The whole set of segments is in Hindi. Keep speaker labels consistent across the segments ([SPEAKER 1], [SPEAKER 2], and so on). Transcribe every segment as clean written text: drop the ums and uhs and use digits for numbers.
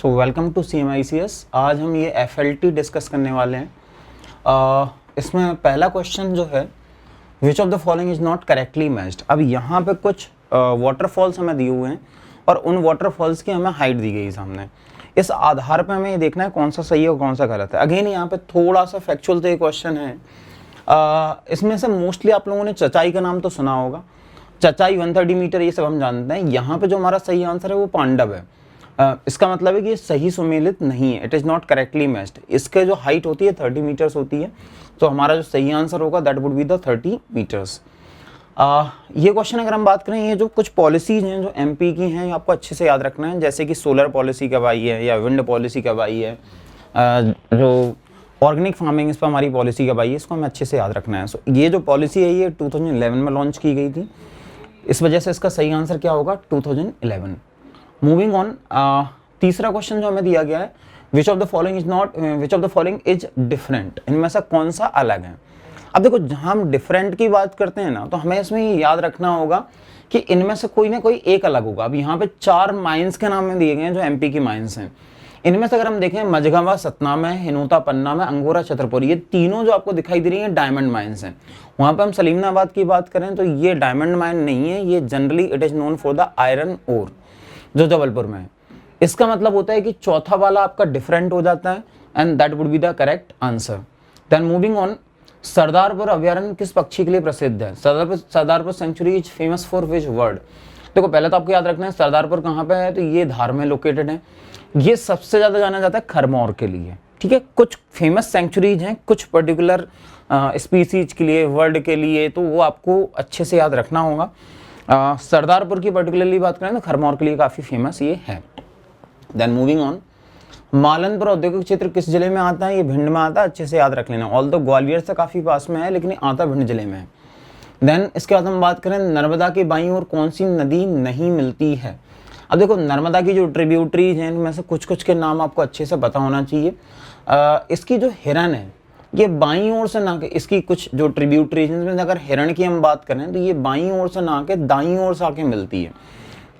[SPEAKER 1] तो वेलकम टू CMICS। आज हम ये FLT डिस्कस करने वाले हैं। इसमें पहला क्वेश्चन जो है, विच of the following is not correctly matched. अब यहाँ पे कुछ वाटरफॉल्स हमें दिए हुए हैं और उन वाटरफॉल्स की हमें हाइट दी गई सामने। इस आधार पे हमें ये देखना है कौन सा सही है और कौन सा गलत है। अगेन यहाँ पे थोड़ा सा फैक्चुअल तो ये क्वेश्चन है। इसमें से मोस्टली आप लोगों ने चचाई का नाम तो सुना होगा। चचाई 130 मीटर ये सब हम जानते हैं। यहाँ पे जो हमारा सही आंसर है वो पांडव है। इसका मतलब है कि ये सही सुमेलित नहीं है, it is not correctly matched. इसके जो हाइट होती है 30 मीटर्स होती है, तो हमारा जो सही आंसर होगा that would be the 30 metres. ये क्वेश्चन अगर हम बात करें, ये जो कुछ पॉलिसीज हैं जो MP की हैं, आपको अच्छे से याद रखना है। जैसे कि सोलर पॉलिसी कब आई है या विंड पॉलिसी कब आई है, जो ऑर्गेनिक फार्मिंग इस पर हमारी पॉलिसी कब आई है, इसको हमें अच्छे से याद रखना है। ये जो पॉलिसी है ये 2011 में लॉन्च की गई थी, इस वजह से इसका सही आंसर क्या होगा 2011। मूविंग ऑन, तीसरा क्वेश्चन जो हमें दिया गया है, विच of the following is different. इनमें से कौन सा अलग है। अब देखो, जहां हम डिफरेंट की बात करते हैं ना, तो हमें इसमें ये याद रखना होगा कि इनमें से कोई ना कोई एक अलग होगा। अब यहाँ पे 4 माइंस के नाम में दिए गए हैं जो MP की माइंस हैं। इनमें से अगर हम देखें, मझगावा सतना में, हिनोता पन्ना में, अंगोरा छतरपुर, ये तीनों जो आपको दिखाई दे रही हैं डायमंड माइंस हैं। वहाँ पे हम सलीमनाबाद की बात करें तो ये डायमंड माइन नहीं है, ये generally it is known for the iron ore जो जबलपुर में है। इसका मतलब होता है कि चौथा वाला आपका डिफरेंट हो जाता है and that would be the correct answer. Then moving on, Sardarpur अभयारण्य किस पक्षी के लिए प्रसिद्ध है। Sardarpur sanctuary is famous for which bird. देखो, पहले तो आपको याद रखना है सरदारपुर कहाँ पे है, तो ये धार में लोकेटेड है। ये सबसे ज्यादा जाना जाता है खरमौर के लिए। ठीक है, कुछ फेमस सेंचुरीज हैं कुछ पर्टिकुलर स्पीसीज के लिए, वर्ड के लिए, तो वो आपको अच्छे से याद रखना होगा। सरदारपुर की पर्टिकुलरली बात करें तो खरमौर के लिए काफ़ी फेमस ये है। देन मूविंग ऑन, मालनपुर औद्योगिक क्षेत्र किस जिले में आता है, ये भिंड में आता है, अच्छे से याद रख लेना। ऑल तो ग्वालियर से काफ़ी पास में है लेकिन आता भिंड जिले में है। देन इसके बाद हम बात करें, नर्मदा के बाईं ओर कौन सी नदी नहीं मिलती है। अब देखो, नर्मदा की जो ट्रिब्यूटरीज हैं इनमें से कुछ कुछ के नाम आपको अच्छे से पता होना चाहिए। इसकी जो हिरन है ये बाईं ओर से ना के, इसकी कुछ जो ट्रिब्यूटरीज में अगर हिरण की हम बात करें तो ये बाईं ओर से ना के दाईं ओर से आके मिलती है।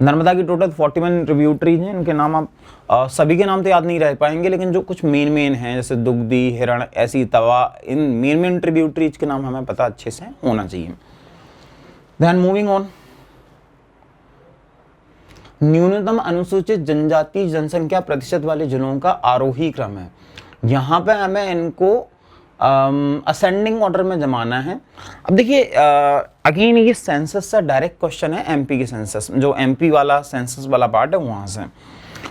[SPEAKER 1] नर्मदा की टोटल 41 ट्रिब्यूटरीज हैं। इनके नाम आप सभी के नाम तो याद नहीं रह पाएंगे, लेकिन जो कुछ मेन हैं जैसे दुग्धी, हिरण, ऐसी तवा, इन मेन ट्रिब्यूटरीज के नाम हमें पता अच्छे से होना चाहिए। देन मूविंग ऑन, न्यूनतम अनुसूचित जनजाति जनसंख्या प्रतिशत वाले जिलों का आरोही क्रम है। यहाँ पे हमें इनको असेंडिंग ऑर्डर में जमाना है। अब देखिए, अगेन ये सेंसस से डायरेक्ट क्वेश्चन है, MP के सेंसस, जो MP वाला सेंसस वाला पार्ट है वहाँ से।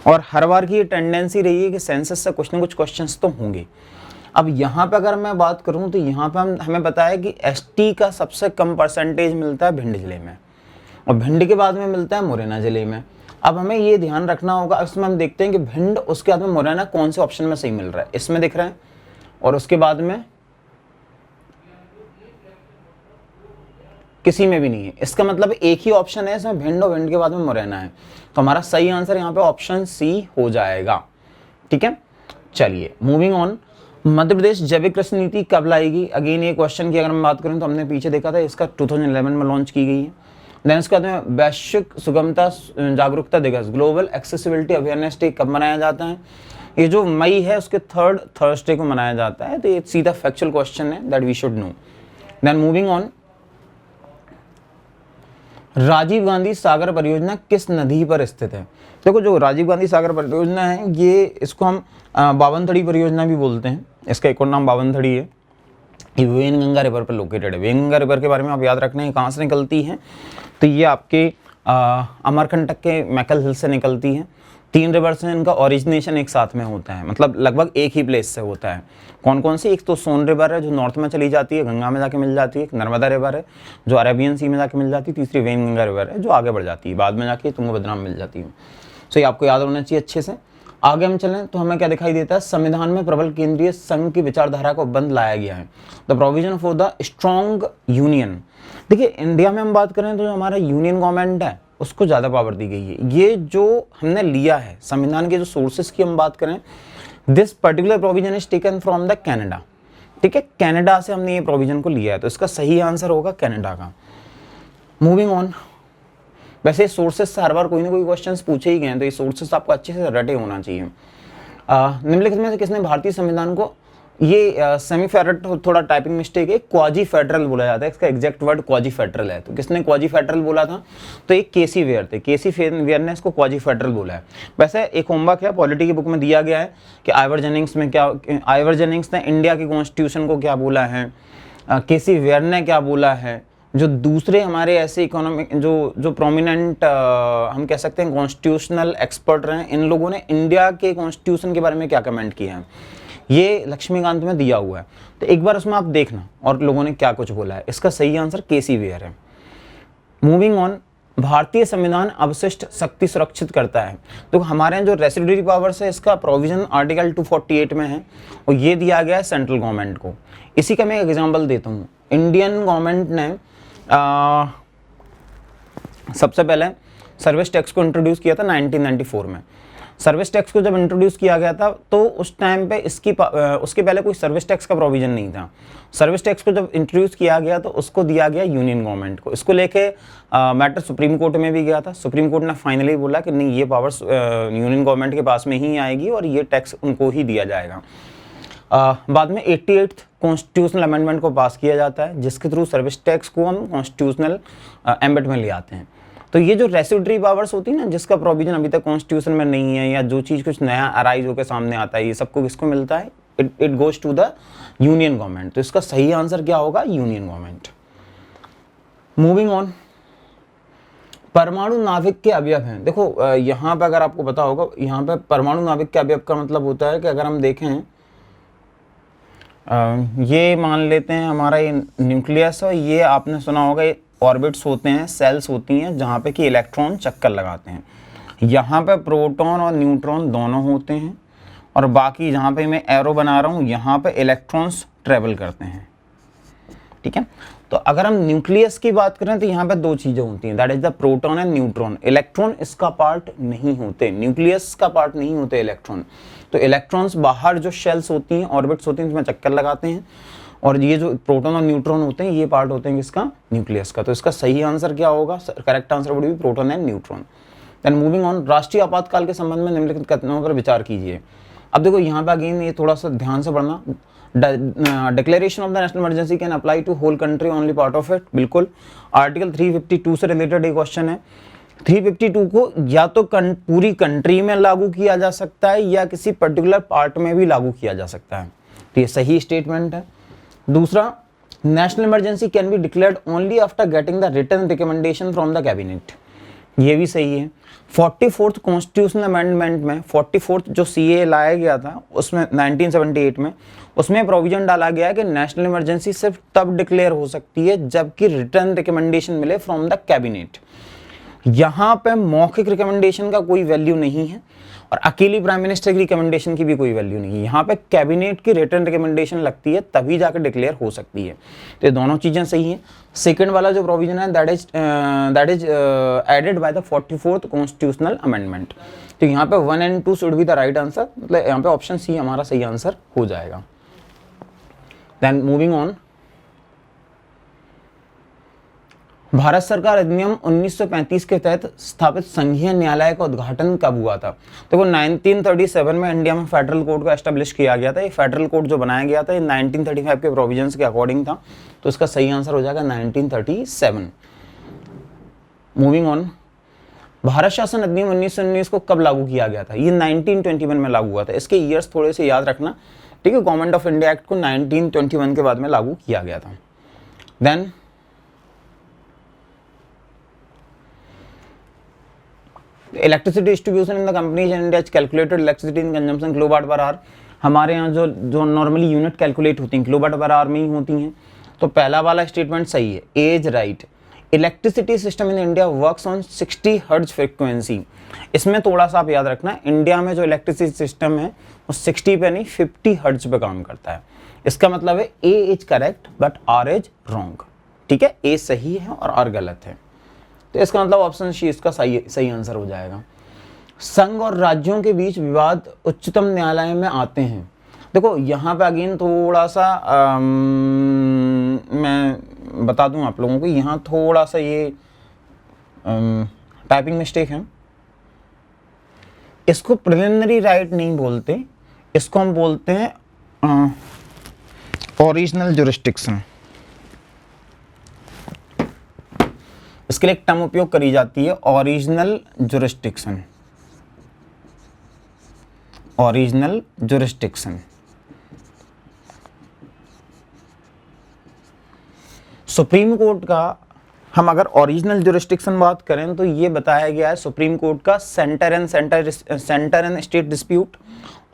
[SPEAKER 1] और हर बार की ये टेंडेंसी रही है कि सेंसस से कुछ ना कुछ क्वेश्चंस तो होंगे। अब यहाँ पे अगर मैं बात करूँ तो यहाँ पे हमें पता है कि ST का सबसे कम परसेंटेज मिलता है भिंड जिले में, और भिंड के बाद में मिलता है मुरैना जिले में। अब हमें ये ध्यान रखना होगा, इसमें हम देखते हैं कि भिंड, उसके बाद में मुरैना कौन से ऑप्शन में सही मिल रहा है, इसमें दिख रहा है, और उसके बाद में किसी में भी नहीं है। इसका मतलब एक ही ऑप्शन है इसमें, भिंड, और भिंड के बाद में मुरैना है, तो हमारा सही आंसर यहाँ पे ऑप्शन C हो जाएगा। ठीक है, चलिए मूविंग ऑन, मध्य प्रदेश जैविक कृषि नीति कब लाएगी। अगेन ये क्वेश्चन की अगर मैं बात करूँ तो हमने पीछे देखा था, इसका 2011 में लॉन्च की गई है। देन इसके बाद में वैश्विक सुगमता जागरूकता दिवस, ग्लोबल एक्सेसिबिलिटी अवेयरनेस डे कब मनाया जाता है। ये जो मई है उसके 3rd थर्सडे को मनाया जाता है। तो ये सीधा फैक्चुअल क्वेश्चन है that we should know. Then moving on, Rajiv Gandhi Sagar परियोजना किस नदी पर स्थित है। देखो, जो राजीव गांधी सागर परियोजना है ये, इसको हम बावनथड़ी परियोजना भी बोलते हैं, इसका एक और नाम बावनथड़ी है। ये वेनगंगा रिवर पर लोकेटेड है। वेनगंगा रिवर के बारे में आप याद रखना है, कहाँ से निकलती है, तो ये आपके अमरकंटक के मैकल हिल से निकलती है। 3 रिवर्स हैं, इनका ओरिजिनेशन एक साथ में होता है, मतलब लगभग एक ही प्लेस से होता है। कौन कौन सी, एक तो सोन रिवर है जो नॉर्थ में चली जाती है, गंगा में जाके मिल जाती है। एक नर्मदा रिवर है जो अरेबियन सी में जाके मिल जाती है। तीसरी वेनगंगा रिवर है जो आगे बढ़ जाती है, बाद में जाके तुंगभद्रा में मिल जाती है। सो ये आपको याद होना चाहिए अच्छे से। आगे हम चलें तो हमें क्या दिखाई देता है, संविधान में प्रबल केंद्रीय संघ की विचारधारा को बंद लाया गया है। The provision for the strong union. देखिए, इंडिया में हम बात करें तो जो हमारा यूनियन गवर्नमेंट है उसको ज़्यादा पावर दी गई है। ये जो हमने लिया है संविधान के जो सोर्सेस की हम बात करें, this particular provision is taken from the Canada. ठीक है, कनाडा से हमने ये प्रोविजन को लिया है, तो इसका सही आंसर होगा कनाडा का। मूविंग ऑन, वैसे सोर्सेस से हर बार कोई ना कोई क्वेश्चंस पूछे ही गए हैं, तो ये सोर्सेस आपको अच्छे से रटे होना चाहिए। निम्नलिखित में से किसने भारतीय संविधान को, ये सेमी फेडरल थोड़ा टाइपिंग मिस्टेक है, क्वाजी फेडरल बोला जाता है, इसका एग्जैक्ट वर्ड क्वाजी फेडरल है। तो किसने क्वाजी फेडरल बोला था, तो एक केसी वेयर थे, केसी वेयर ने इसको क्वाजी फेडरल बोला है। वैसे एक होमवर्क है, पॉलिटी की बुक में दिया गया है कि आइवर जेनिंग्स में क्या, आइवर जेनिंग्स ने इंडिया की कॉन्स्टिट्यूशन को क्या बोला है, केसी वेयर ने क्या बोला है, जो दूसरे हमारे ऐसे इकोनॉमिक जो प्रोमिनेंट हम कह सकते हैं कॉन्स्टिट्यूशनल एक्सपर्ट रहे हैं, इन लोगों ने इंडिया के कॉन्स्टिट्यूशन के बारे में क्या कमेंट किया है, ये लक्ष्मीकांत में दिया हुआ है। तो एक बार उसमें आप देखना और लोगों ने क्या कुछ बोला है। इसका सही आंसर केसी वेयर है। मूविंग ऑन, भारतीय संविधान अवशिष्ट शक्ति सुरक्षित करता है। तो हमारे यहाँ जो रेसिड्यूरी पावर्स है, इसका प्रोविजन आर्टिकल 248 में है और ये दिया गया है सेंट्रल गवर्नमेंट को। इसी का मैं एक एग्जांपल देता हूँ। इंडियन गवर्नमेंट ने सबसे पहले सर्विस टैक्स को इंट्रोड्यूस किया था 1994 में। सर्विस टैक्स को जब इंट्रोड्यूस किया गया था तो उस टाइम पे उसके पहले कोई सर्विस टैक्स का प्रोविजन नहीं था। सर्विस टैक्स को जब इंट्रोड्यूस किया गया तो उसको दिया गया यूनियन गवर्नमेंट को। इसको लेके मैटर सुप्रीम कोर्ट में भी गया था। सुप्रीम कोर्ट ने फाइनली बोला कि नहीं, ये पावर्स यूनियन गवर्नमेंट के पास में ही आएगी और ये टैक्स उनको ही दिया जाएगा। बाद में 88th कॉन्स्टिट्यूशनल अमेंडमेंट को पास किया जाता है, जिसके थ्रू सर्विस टैक्स को हम कॉन्स्टिट्यूशनल एम्बेट में ले आते हैं। तो ये जो रेसिड्यूरी पावर्स होती है ना, जिसका प्रोविजन अभी तक कॉन्स्टिट्यूशन में नहीं है, या जो चीज़ कुछ नया अराइज होकर सामने आता है, ये सबको किसको मिलता है, it goes to the union government. तो इसका सही आंसर क्या होगा, यूनियन गवर्नमेंट। मूविंग ऑन, परमाणु नाभिक के अवयव हैं। देखो यहाँ पे अगर आपको पता होगा, यहाँ पे परमाणु नाभिक के अवयव का मतलब होता है कि अगर हम देखें, ये मान लेते हैं हमारा ये न्यूक्लियस है, ये आपने सुना होगा ये ऑर्बिट्स होते हैं, सेल्स होती हैं जहाँ पे कि इलेक्ट्रॉन चक्कर लगाते हैं। यहाँ पे प्रोटॉन और न्यूट्रॉन दोनों होते हैं, और बाकी जहाँ पे मैं एरो बना रहा हूँ यहाँ पे इलेक्ट्रॉन्स ट्रेवल करते हैं। ठीक है, तो अगर हम न्यूक्लियस की बात करें तो यहाँ पे दो चीज़ें होती हैं, that is the proton and neutron. Electron इसका पार्ट नहीं होते, न्यूक्लियस का पार्ट नहीं होते इलेक्ट्रॉन। तो इलेक्ट्रॉन्स बाहर जो शेल्स होती हैं, ऑर्बिट्स होती हैं, उसमें चक्कर लगाते हैं, और ये जो प्रोटॉन और न्यूट्रॉन होते हैं ये पार्ट होते हैं किसका, न्यूक्लियस का। तो इसका सही आंसर क्या होगा, correct answer would be proton and neutron. Then moving on, राष्ट्रीय आपातकाल के संबंध में निम्नलिखित कथनों पर विचार कीजिए। अब देखो यहाँ पे अगेन ये थोड़ा सा ध्यान से पढ़ना। Declaration of the national emergency can apply to whole country, only part of it. बिल्कुल, आर्टिकल 352 से रिलेटेड एक क्वेश्चन है। 352 को या तो पूरी कंट्री में लागू किया जा सकता है या किसी पर्टिकुलर पार्ट में भी लागू किया जा सकता है। तो ये सही स्टेटमेंट है। दूसरा, national emergency can be declared only after getting the written recommendation from the cabinet. ये भी सही है। 44th कॉन्स्टिट्यूशनल अमेंडमेंट में 44th जो सीए लाया गया था उसमें 1978 में, उसमें प्रोविजन डाला गया है कि नेशनल इमरजेंसी सिर्फ तब डिक्लेयर हो सकती है जबकि रिटर्न रिकमेंडेशन मिले फ्रॉम द कैबिनेट। यहाँ पे मौखिक रिकमेंडेशन का कोई वैल्यू नहीं है और अकेली प्राइम मिनिस्टर की रिकमेंडेशन की भी कोई वैल्यू नहीं है। यहाँ पे कैबिनेट की रिटर्न रिकमेंडेशन लगती है तभी जाकर डिक्लेयर हो सकती है। तो ये दोनों चीज़ें सही हैं। सेकंड वाला जो प्रोविजन है that is added by the 44th constitutional amendment. तो यहाँ पे 1 and 2 should be the right answer, मतलब यहाँ पे ऑप्शन सी हमारा सही आंसर हो जाएगा। देन मूविंग ऑन, भारत सरकार अधिनियम 1935 के तहत स्थापित संघीय न्यायालय का उद्घाटन कब हुआ था? देखो 1937 में इंडिया में फेडरल कोर्ट को एस्टेब्लिश किया गया था। ये फेडरल कोर्ट जो बनाया गया था ये 1935 के प्रोविजंस के अकॉर्डिंग था। तो इसका सही आंसर हो जाएगा 1937। मूविंग ऑन, भारत शासन अधिनियम 1919 को कब लागू किया गया था? ये 1921 में लागू हुआ था। इसके ईयर्स थोड़े से याद रखना, ठीक है। गवर्नमेंट ऑफ इंडिया एक्ट को 1921 के बाद में लागू किया गया था। Then electricity distribution in the companies in India calculated electricity in consumption kilowatt per hour. हमारे यहाँ जो नॉर्मली यूनिट कैलकुलेट होती हैं किलोवाट पर आवर में ही होती हैं। तो पहला वाला स्टेटमेंट सही है, as right. Electricity system in India works on 60 hertz frequency. इसमें थोड़ा सा आप याद रखना, इंडिया में जो इलेक्ट्रिसिटी सिस्टम है वो 60 पे नहीं 50 हर्ट्ज पे काम करता है। इसका मतलब है A is correct but R is wrong. ठीक है, ए सही है और आर गलत है। तो इसका मतलब ऑप्शन सी इसका सही आंसर हो जाएगा। संघ और राज्यों के बीच विवाद उच्चतम न्यायालय में आते हैं। देखो यहाँ पे अगेन थोड़ा सा मैं बता दूं आप लोगों को, यहाँ थोड़ा सा ये टाइपिंग मिस्टेक है। इसको प्रिलिमिनरी राइट नहीं बोलते, इसको हम बोलते हैं ओरिजिनल जुरिस्डिक्शन। इसके लिए एक टर्म उपयोग करी जाती है original jurisdiction. Original jurisdiction. Supreme court का हम अगर ओरिजिनल जुरिस्डिक्शन बात करें तो ये बताया गया है सुप्रीम कोर्ट का सेंटर एंड स्टेट डिस्प्यूट,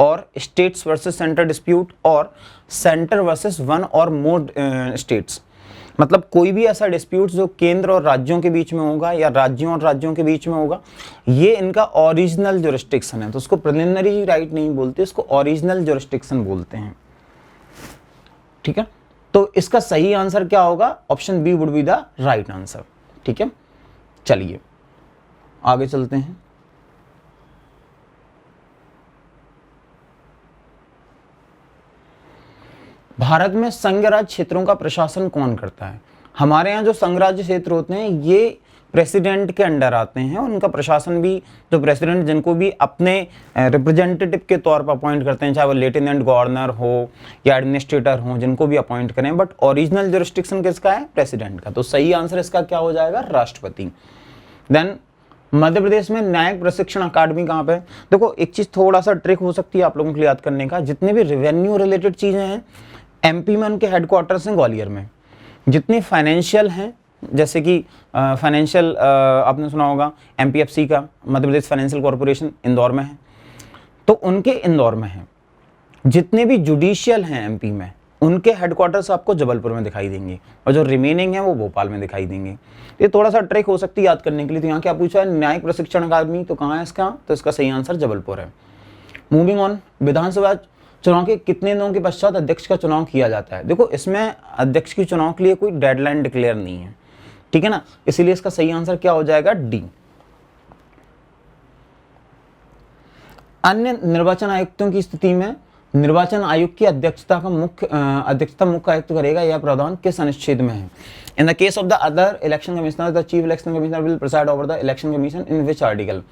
[SPEAKER 1] और स्टेट्स वर्सेस सेंटर डिस्प्यूट, और सेंटर वर्सेस वन और मोर स्टेट्स। मतलब कोई भी ऐसा डिस्प्यूट जो केंद्र और राज्यों के बीच में होगा या राज्यों और राज्यों के बीच में होगा, ये इनका ओरिजिनल जुरिस्डिक्शन है। तो उसको प्रिलिमिनरी राइट नहीं बोलते, इसको ओरिजिनल जुरिस्डिक्शन बोलते हैं। ठीक है, तो इसका सही आंसर क्या होगा? Option B would be the right answer. ठीक है, चलिए आगे चलते हैं। भारत में संघ राज्य क्षेत्रों का प्रशासन कौन करता है? हमारे यहाँ जो संघ राज्य क्षेत्र होते हैं ये प्रेसिडेंट के अंडर आते हैं, उनका प्रशासन भी जो प्रेसिडेंट जिनको भी अपने रिप्रेजेंटेटिव के तौर पर अपॉइंट करते हैं, चाहे वो लेफ्टिनेंट गवर्नर हो या एडमिनिस्ट्रेटर हो, जिनको भी अपॉइंट करें, बट ओरिजिनल जुरिस्डिक्शन किसका है? प्रेसिडेंट का। तो सही आंसर इसका क्या हो जाएगा? राष्ट्रपति। देन मध्य प्रदेश में न्यायिक प्रशिक्षण अकादमी कहाँ पे? देखो एक चीज थोड़ा सा ट्रिक हो सकती है आप लोगों के लिए याद करने का, जितने भी रेवेन्यू रिलेटेड चीजें हैं एमपी में उनके हेडक्वार्टर्स हैं ग्वालियर में। जितने फाइनेंशियल हैं, जैसे कि फाइनेंशियल आपने सुना होगा एमपीएफसी का, मध्य प्रदेश फाइनेंशियल कॉर्पोरेशन इंदौर में है, तो उनके इंदौर में है। जितने भी जुडिशियल हैं एमपी में, उनके हेडक्वार्टर्स आपको जबलपुर में दिखाई देंगे, और जो रिमेनिंग है वो भोपाल में दिखाई देंगे। ये थोड़ा सा ट्रिक हो सकती है याद करने के लिए। तो यहाँ क्या पूछा है? न्यायिक प्रशिक्षण अकादमी, तो कहाँ है इसका? तो इसका सही आंसर जबलपुर है। मूविंग ऑन, विधानसभा चुनाव के कितने दिनों के पश्चात अध्यक्ष का चुनाव किया जाता है? देखो इसमें अध्यक्ष के चुनाव के लिए कोई डेडलाइन डिक्लेयर नहीं है, ठीक है ना, इसीलिए इसका सही आंसर क्या हो जाएगा? डी। अन्य निर्वाचन आयुक्तों की स्थिति में निर्वाचन आयोग की अध्यक्षता मुख्य आयुक्त करेगा, यह प्रावधान किस अनुच्छेद में है? In the case of the other election commissioner, the chief election commissioner will preside over the election commission in which article?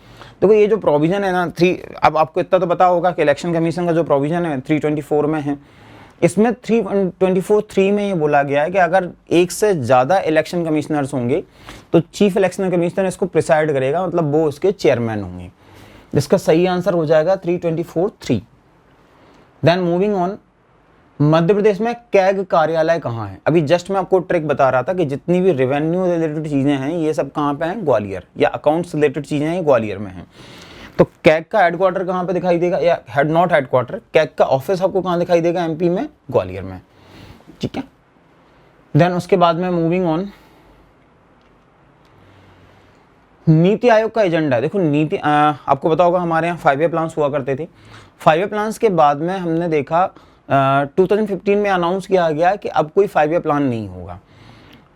[SPEAKER 1] देखो ये जो प्रोविजन है ना 3, अब आपको इतना तो पता होगा कि इलेक्शन कमीशन का जो प्रोविजन है 324 में है। इसमें 324(3) में ये बोला गया है कि अगर एक से ज़्यादा इलेक्शन कमिश्नर्स होंगे तो चीफ इलेक्शन कमिश्नर इसको प्रिसाइड करेगा, मतलब वो उसके चेयरमैन होंगे, जिसका सही आंसर हो जाएगा 324(3). देन मूविंग ऑन, मध्य प्रदेश में कैग कार्यालय कहाँ है? अभी जस्ट मैं आपको ट्रिक बता रहा था कि जितनी भी रेवेन्यू रिलेटेड चीज़ें हैं ये सब कहाँ पे हैं? ग्वालियर, या अकाउंट्स रिलेटेड चीज़ें हैं ग्वालियर में हैं। तो कैग का हेडक्वार्टर कहाँ पे दिखाई देगा? या नॉट हेडक्वार्टर, कैग का ऑफिस आपको कहाँ दिखाई देगा? एमपी में, ग्वालियर में। ठीक है, देन उसके बाद में मूविंग ऑन, नीति आयोग का एजेंडा। देखो नीति आपको पता होगा हमारे यहाँ 5 ईयर प्लान्स हुआ करते थे। 5 ईयर प्लान्स के बाद में हमने देखा 2015 में अनाउंस किया गया कि अब कोई 5 ईयर प्लान नहीं होगा।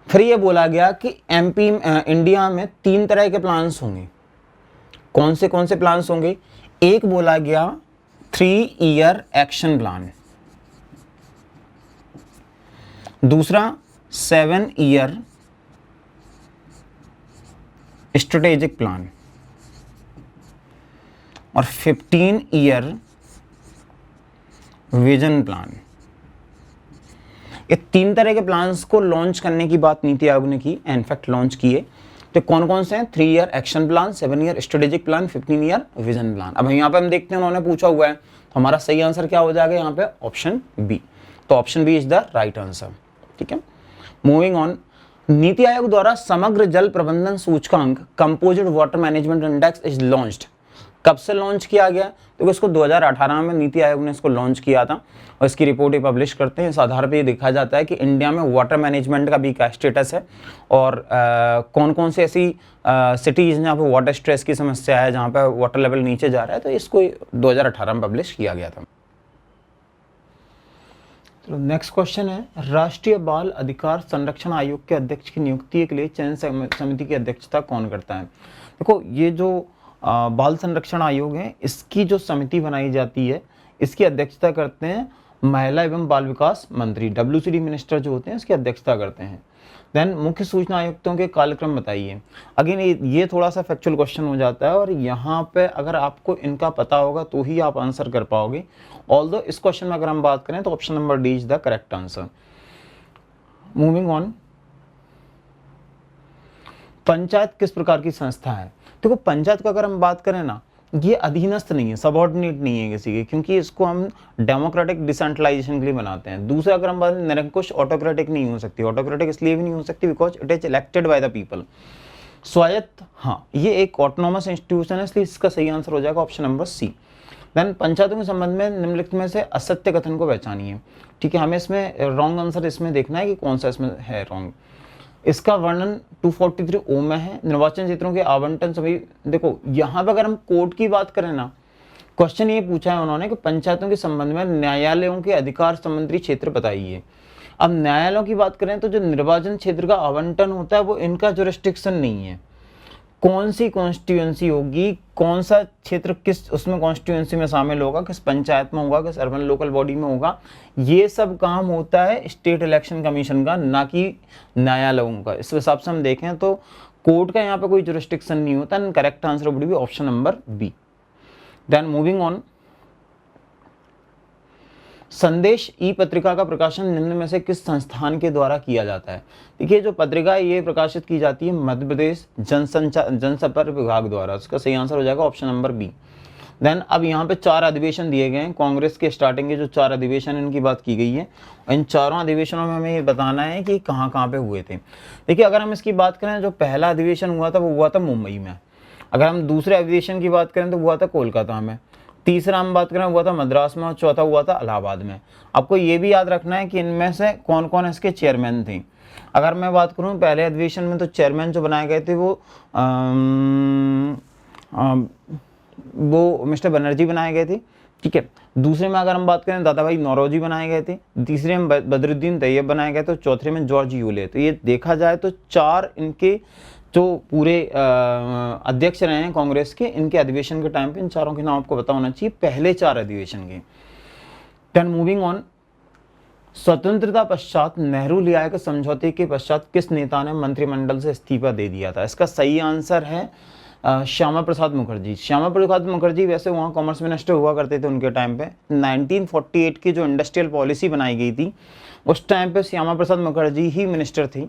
[SPEAKER 1] फिर ये बोला गया कि एमपी इंडिया में 3 तरह के प्लान्स होंगे। कौन से प्लान्स होंगे? एक बोला गया 3 ईयर एक्शन प्लान, दूसरा 7 ईयर स्ट्रेटेजिक प्लान, और 15 ईयर विजन प्लान। ये 3 तरह के प्लान्स को लॉन्च करने की बात नीति आयोग ने की, इनफैक्ट लॉन्च किए। तो कौन कौन से हैं? 3 year action plan, 7 year strategic plan, 15 year vision plan. अब यहाँ पे हम देखते हैं उन्होंने पूछा हुआ है, तो हमारा सही आंसर क्या हो जाएगा यहाँ पे? Option B. तो option B is the right answer. ठीक है, मूविंग ऑन, नीति आयोग द्वारा समग्र जल प्रबंधन सूचकांक composite water management index is launched. कब से लॉन्च किया गया? तो इसको 2018 में नीति आयोग ने इसको लॉन्च किया था, और इसकी रिपोर्ट ये पब्लिश करते हैं। इस आधार पर ये देखा जाता है कि इंडिया में वाटर मैनेजमेंट का भी क्या स्टेटस है, और कौन कौन सी ऐसी सिटीज़ हैं जहाँ पर वाटर स्ट्रेस की समस्या है, जहाँ पर वाटर लेवल नीचे जा रहा है। तो इसको 2018 में पब्लिश किया गया था। तो नेक्स्ट क्वेश्चन है, राष्ट्रीय बाल अधिकार संरक्षण आयोग के अध्यक्ष की नियुक्ति के लिए चयन समिति की अध्यक्षता कौन करता है? देखो ये जो बाल संरक्षण आयोग है, इसकी जो समिति बनाई जाती है, इसकी अध्यक्षता करते हैं महिला एवं बाल विकास मंत्री, WCD मिनिस्टर जो होते हैं इसकी अध्यक्षता करते हैं। देन मुख्य सूचना आयुक्तों के कार्यक्रम बताइए। अगेन ये थोड़ा सा फैक्चुअल क्वेश्चन हो जाता है और यहाँ पे अगर आपको इनका पता होगा तो ही आप आंसर कर पाओगे। ऑल्दो इस क्वेश्चन में अगर हम बात करें तो option number D is the correct answer. Moving on, panchayat किस प्रकार की संस्था है? देखो पंचायत को अगर हम बात करें ना, ये अधीनस्थ नहीं है, सबऑर्डिनेट नहीं है किसी के, क्योंकि इसको हम डेमोक्रेटिक डिसेंट्रलाइजेशन के लिए बनाते हैं। दूसरा अगर हम बात, निरंकुश ऑटोक्रेटिक नहीं हो सकती। ऑटोक्रेटिक इसलिए भी नहीं हो सकती because it is elected by the people. स्वायत्त, हाँ ये एक ऑटोनोमस इंस्टीट्यूशन है, इसलिए इसका सही आंसर हो जाएगा ऑप्शन नंबर सी। देन पंचायतों के संबंध में निम्नलिखित में से असत्य कथन को पहचानिए। ठीक है, हमें इसमें रॉन्ग आंसर इसमें देखना है कि कौन सा इसमें है रॉन्ग। इसका वर्णन 243 ओ में है। निर्वाचन क्षेत्रों के आवंटन सभी, देखो यहाँ पे अगर हम कोर्ट की बात करें ना, क्वेश्चन ये पूछा है उन्होंने कि पंचायतों के संबंध में न्यायालयों के अधिकार संबंधी क्षेत्र बताइए। अब न्यायालयों की बात करें तो जो निर्वाचन क्षेत्र का आवंटन होता है वो इनका जुरिस्डिक्शन नहीं है। कौन सी कॉन्स्टिट्यूएंसी होगी, कौन सा क्षेत्र किस उसमें कॉन्स्टिट्यूएंसी में शामिल होगा, किस पंचायत में होगा, किस अर्बन लोकल बॉडी में होगा, ये सब काम होता है स्टेट इलेक्शन कमीशन का, ना कि न्यायालयों का। इस हिसाब से हम देखें तो कोर्ट का यहाँ पे कोई जुरिस्डिक्शन नहीं होता। And correct answer would be option number B. Then moving on, Sandesh e पत्रिका का प्रकाशन निम्न में से किस संस्थान के द्वारा किया जाता है? देखिए जो पत्रिका ये प्रकाशित की जाती है मध्य प्रदेश जनसंपर्क विभाग द्वारा। उसका सही आंसर हो जाएगा ऑप्शन नंबर बी। देन अब यहाँ पे 4 अधिवेशन दिए गए हैं कांग्रेस के स्टार्टिंग के, जो 4 अधिवेशन इनकी बात की गई है। इन चारों अधिवेशनों में हमें ये बताना है कि कहाँ कहाँ पे हुए थे। देखिए अगर हम इसकी बात करें, जो पहला अधिवेशन हुआ था वो हुआ था मुंबई में। अगर हम दूसरे अधिवेशन की बात करें तो हुआ था कोलकाता में। तीसरा हम बात करें हुआ था मद्रास में और चौथा हुआ था इलाहाबाद में। आपको ये भी याद रखना है कि इनमें से कौन कौन इसके चेयरमैन थे। अगर मैं बात करूं पहले अधिवेशन में तो चेयरमैन जो बनाए गए थे वो मिस्टर बनर्जी बनाए गए थे। ठीक है, दूसरे में अगर हम बात करें दादा भाई नौरोजी बनाए गए थे। तीसरे में बदरुद्दीन तैयब बनाए गए थे। चौथे में जॉर्ज यूले। तो ये देखा जाए तो 4 इनके जो पूरे अध्यक्ष रहे हैं कांग्रेस के, इनके अधिवेशन के टाइम पे इन चारों के नाम आपको पता होना चाहिए, पहले 4 अधिवेशन के। देन मूविंग ऑन, स्वतंत्रता पश्चात नेहरू लियाकत के समझौते के पश्चात किस नेता ने मंत्रिमंडल से इस्तीफा दे दिया था? इसका सही आंसर है श्यामा प्रसाद मुखर्जी। श्यामा प्रसाद मुखर्जी वैसे वहाँ कॉमर्स मिनिस्टर हुआ करते थे उनके टाइम पे। 1948 की जो इंडस्ट्रियल पॉलिसी बनाई गई थी उस टाइम पे श्यामा प्रसाद मुखर्जी ही मिनिस्टर थी।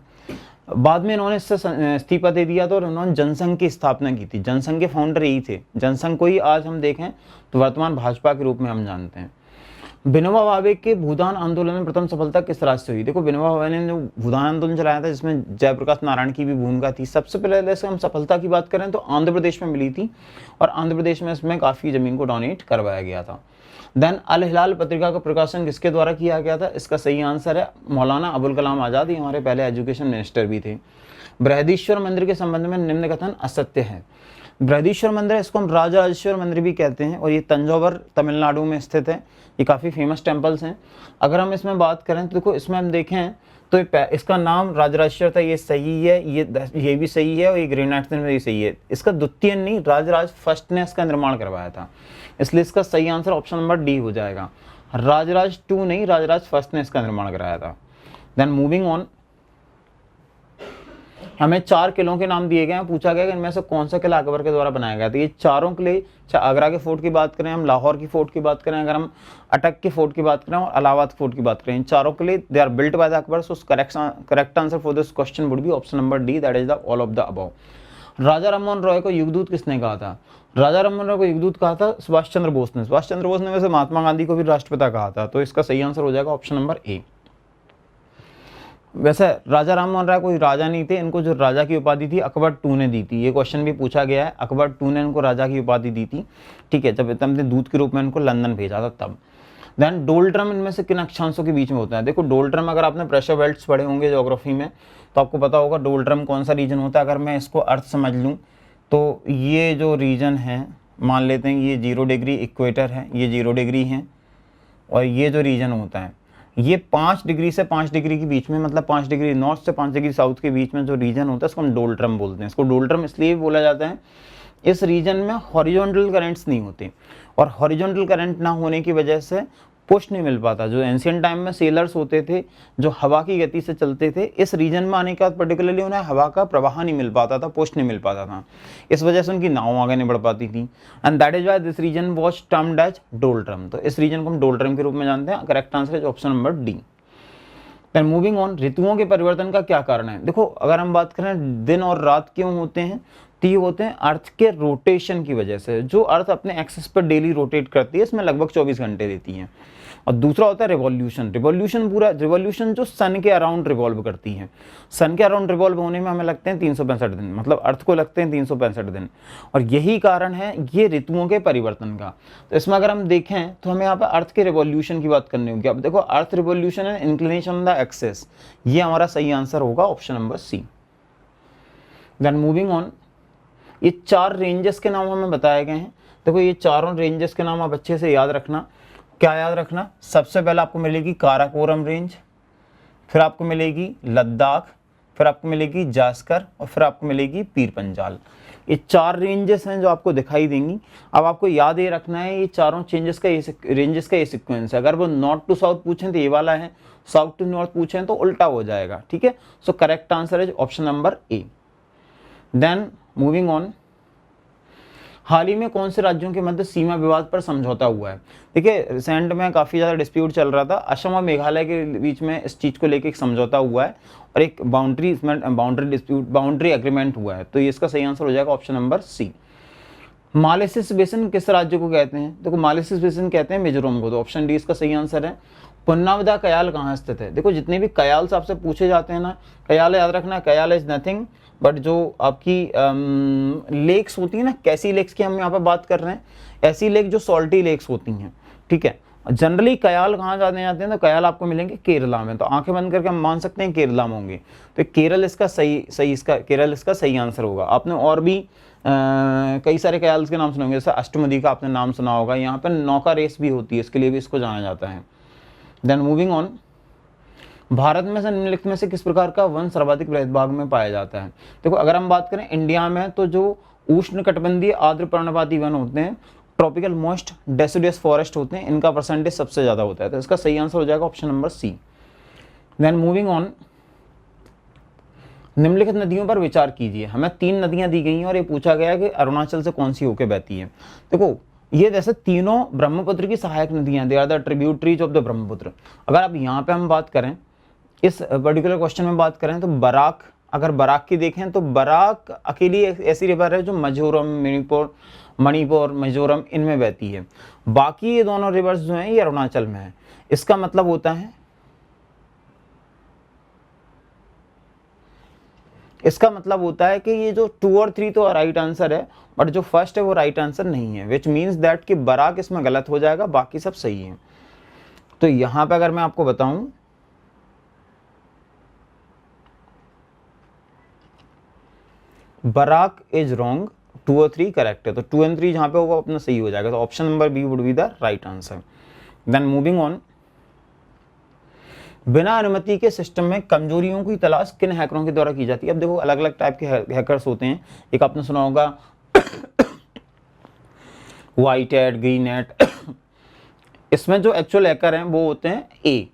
[SPEAKER 1] बाद में इन्होंने इससे इस्तीफा दे दिया था और उन्होंने जनसंघ की स्थापना की थी। जनसंघ के फाउंडर यही थे। जनसंघ को ही आज हम देखें तो वर्तमान भाजपा के रूप में हम जानते हैं। विनोबा भावे के भूदान आंदोलन में प्रथम सफलता किस राज्य से हुई? देखो विनोबा भावे ने जो भूदान आंदोलन चलाया था जिसमें जयप्रकाश नारायण की भी भूमिका थी। सबसे पहले से हम सफलता की बात करें तो आंध्र प्रदेश में मिली थी और आंध्र प्रदेश में इसमें काफ़ी ज़मीन को डोनेट करवाया गया था। देन अल हिलाल पत्रिका का प्रकाशन किसके द्वारा किया गया था? इसका सही आंसर है मौलाना अबुल कलाम आज़ाद। ये हमारे पहले एजुकेशन मिनिस्टर भी थे। बृहदीश्वर मंदिर के संबंध में निम्न कथन असत्य है। बृहदीश्वर मंदिर, इसको हम राजराजेश्वर मंदिर भी कहते हैं और ये तंजौर तमिलनाडु में स्थित है। ये काफ़ी फेमस टेम्पल्स हैं। अगर हम इसमें बात करें तो देखो इसमें हम देखें तो इसका नाम राजराजेश्वर था, ये सही है, ये भी सही है और ये ग्रेनाइट में भी सही है। इसका द्वितीय नहीं, राजराज फर्स्ट ने इसका निर्माण करवाया था, इसलिए इसका सही आंसर ऑप्शन नंबर डी हो जाएगा। राजराज 2 नहीं, राजराज फर्स्ट ने इसका निर्माण कराया था। देन मूविंग ऑन, हमें 4 किलों के नाम दिए गए हैं। पूछा गया कि इनमें से कौन सा किला अकबर के द्वारा बनाया गया था। ये चारों किले, चाहे आगरा के फोर्ट की बात करें, हम लाहौर की फोर्ट की बात करें, अगर हम अटक के फोर्ट की बात करें और इलाहाबाद फोर्ट की बात करें, इन चारों किले they are built by the Akbar. So correct answer for this question would be option number D, that is the all of the above. Raja Rammohan Roy को युगदूत किसने कहा था? राजा राममोहन रॉय को युगदूत कहा था सुभाष चंद्र बोस ने। सुभाष चंद्र बोस ने वैसे महात्मा गांधी को भी राष्ट्रपिता कहा था, तो इसका सही आंसर हो जाएगा ऑप्शन नंबर ए। वैसे राजा राममोहन राय कोई राजा नहीं थे, इनको जो राजा की उपाधि थी अकबर 2 ने दी थी। ये क्वेश्चन भी पूछा गया है, अकबर 2 ने इनको राजा की उपाधि दी थी। ठीक है, जब इतने दूत के रूप में इनको लंदन भेजा था तब। देन डोल ड्रम इनमें से किन अक्षांशों के बीच में होता है? देखो डोल ड्रम, अगर आपने प्रेशर बेल्ट्स पढ़े होंगे ज्योग्राफी में तो आपको पता होगा डोल ड्रम कौन सा रीजन होता है। अगर मैं इसको अर्थ समझ लूँ तो ये जो रीजन है, मान लेते हैं ये 0 डिग्री इक्वेटर है, ये 0 डिग्री है और ये जो रीजन होता है ये 5 डिग्री से 5 डिग्री के बीच में, मतलब 5 डिग्री नॉर्थ से 5 डिग्री साउथ के बीच में जो रीजन होता है इसको हम डोल ड्रम बोलते हैं। इसको डोल ड्रम इसलिए बोला जाता है, इस रीजन में हॉरिजॉन्टल करंट्स नहीं होते और हॉरिजॉन्टल करंट ना होने की वजह से पुश नहीं मिल पाता। जो एंशियंट टाइम में सेलर्स होते थे जो हवा की गति से चलते थे, इस रीजन में आने के बाद पर्टिकुलरली उन्हें हवा का प्रवाह नहीं मिल पाता था, पुश नहीं मिल पाता था, इस वजह से उनकी नाव आगे नहीं बढ़ पाती थी। And that is why this region was termed as doldrum. तो इस रीजन को हम डोल्ट्रम के रूप में जानते हैं। Correct answer is option number D. Then moving on, ऋतुओं के परिवर्तन का क्या कारण है? देखो अगर हम बात करें दिन और रात क्यों होते हैं, तो ये होते हैं अर्थ के रोटेशन की वजह से। जो अर्थ अपने एक्सिस पर डेली रोटेट करती है, इसमें लगभग 24 घंटे देती है। और दूसरा होता है रिवॉल्यूशन। रिवॉल्यूशन जो सन के अराउंड रिवॉल्व करती है। सन के अराउंड रिवॉल्व होने में हमें लगते हैं 365 दिन, मतलब अर्थ को लगते हैं 365 दिन। और यही कारण है ये ऋतुओं के परिवर्तन का। तो इसमें अगर हम देखें तो हमें यहाँ पर अर्थ के रिवॉल्यूशन की बात करनी होगी। अब देखो earth revolution and inclination on the axis, ये हमारा सही आंसर होगा option number C. Then moving on, ये 4 रेंजेस के नाम हमें बताए गए हैं। देखो ये चारों रेंजेस के नाम आप अच्छे से याद रखना। क्या याद रखना? सबसे पहले आपको मिलेगी काराकोरम रेंज, फिर आपको मिलेगी लद्दाख, फिर आपको मिलेगी जास्कर और फिर आपको मिलेगी पीर पंजाल। ये 4 रेंजेस हैं जो आपको दिखाई देंगी। अब आपको याद ये रखना है ये चारों रेंजेस का ये सीक्वेंस है। अगर वो नॉर्थ टू साउथ पूछें तो ये वाला है, साउथ टू नॉर्थ पूछें तो उल्टा हो जाएगा। ठीक है, so correct answer is option number A. Then moving on, हाल ही में कौन से राज्यों के मध्य सीमा विवाद पर समझौता हुआ है? देखिए रिसेंट में काफ़ी ज़्यादा डिस्प्यूट चल रहा था। असम और मेघालय के बीच में इस चीज़ को लेकर एक समझौता हुआ है और एक बाउंड्री एग्रीमेंट हुआ है। तो ये इसका सही आंसर हो जाएगा ऑप्शन नंबर सी। मालेसिस बेसिन किस राज्य को कहते हैं? देखो मालेसिस बेसिन कहते हैं मिजोरम को, तो ऑप्शन डी इसका सही आंसर है। पुन्नावदा कयाल कहाँ स्थित है? देखो जितने भी कयाल से आपसे पूछे जाते हैं ना, कयाल याद रखना, कयाल इज नथिंग बट जो आपकी लेक्स होती है ना, कैसी लेक्स की हम यहाँ पर बात कर रहे हैं, ऐसी लेक जो सॉल्टी लेक्स होती हैं। ठीक है, जनरली कयाल कहाँ जाते हैं तो कयाल आपको मिलेंगे केरला में। तो आंखें बंद करके हम मान सकते हैं केरला में होंगे। तो केरल इसका केरल इसका सही आंसर होगा। आपने और भी कई सारे कयाल्स के नाम सुने होंगे, जैसे अष्टमुदी का आपने नाम सुना होगा। यहाँ पर नौका रेस भी होती है, इसके लिए भी इसको जाना जाता है। देन मूविंग ऑन, भारत में से निम्नलिखित में से किस प्रकार का वन सर्वाधिक बृहद भाग में पाया जाता है? देखो अगर हम बात करें इंडिया में तो जो उष्णकटिबंधीय आर्द्र पर्णपाती वन होते हैं, ट्रॉपिकल मॉइस्ट डेसिडुअस फॉरेस्ट होते हैं, इनका परसेंटेज सबसे ज्यादा होता है। तो इसका सही आंसर हो जाएगा option number C. Then moving on, निम्नलिखित नदियों पर विचार कीजिए। हमें 3 नदियां दी गई हैं और ये पूछा गया है कि अरुणाचल से कौन सी होकर बहती है। देखो ये जैसे तीनों ब्रह्मपुत्र की सहायक नदियां, they are the tributaries of the Brahmaputra. अगर आप यहाँ पे हम बात करें, इस पर्टिकुलर क्वेश्चन में बात करें तो बराक, अगर बराक की देखें तो बराक अकेली ऐसी रिवर है जो मणिपुर मिजोरम इनमें बहती है। बाकी ये दोनों रिवर्स जो हैं ये अरुणाचल में है। इसका मतलब होता है कि ये जो 2 और 3 तो राइट आंसर है, बट जो फर्स्ट है वो राइट आंसर नहीं है, विच मीन्स दैट कि बराक इसमें गलत हो जाएगा, बाकी सब सही है। तो यहां पे अगर मैं आपको बताऊं, बराक इज रॉन्ग, 2 और 3 करेक्ट है। तो 2 और 3 जहां पे होगा अपना सही हो जाएगा। तो option number B would be the right answer. Then moving on, बिना अनुमति के सिस्टम में कमजोरियों की तलाश किन हैकरों के द्वारा की जाती है? अब देखो अलग अलग टाइप के हैकर्स होते हैं। एक आपने सुना होगा व्हाइट हैट, ग्रीन हैट। इसमें जो एक्चुअल हैकर हैं वो होते हैं ए,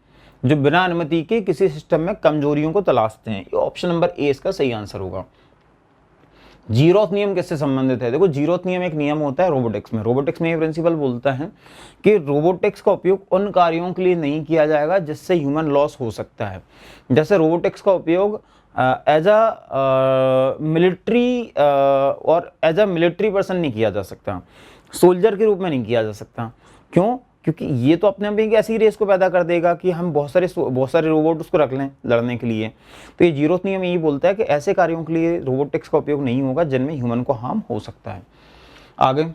[SPEAKER 1] जो बिना अनुमति के किसी सिस्टम में कमजोरियों को तलाशते हैं। ये ऑप्शन नंबर ए इसका सही आंसर होगा। जीरोथ नियम किससे संबंधित है? देखो जीरोथ नियम एक नियम होता है रोबोटिक्स में। रोबोटिक्स में ये प्रिंसिपल बोलता है कि रोबोटिक्स का उपयोग उन कार्यों के लिए नहीं किया जाएगा जिससे ह्यूमन लॉस हो सकता है। जैसे रोबोटिक्स का उपयोग एज अ मिलिट्री पर्सन नहीं किया जा सकता, सोल्जर के रूप में नहीं किया जा सकता। क्यों? क्योंकि ये तो अपने आप एक ऐसी रेस को पैदा कर देगा कि हम बहुत सारे रोबोट उसको रख लें लड़ने के लिए। तो ये जीरोथ नियम यही बोलता है कि ऐसे कार्यों के लिए रोबोटिक्स का उपयोग नहीं होगा जिनमें ह्यूमन को हार्म हो सकता है। आगे,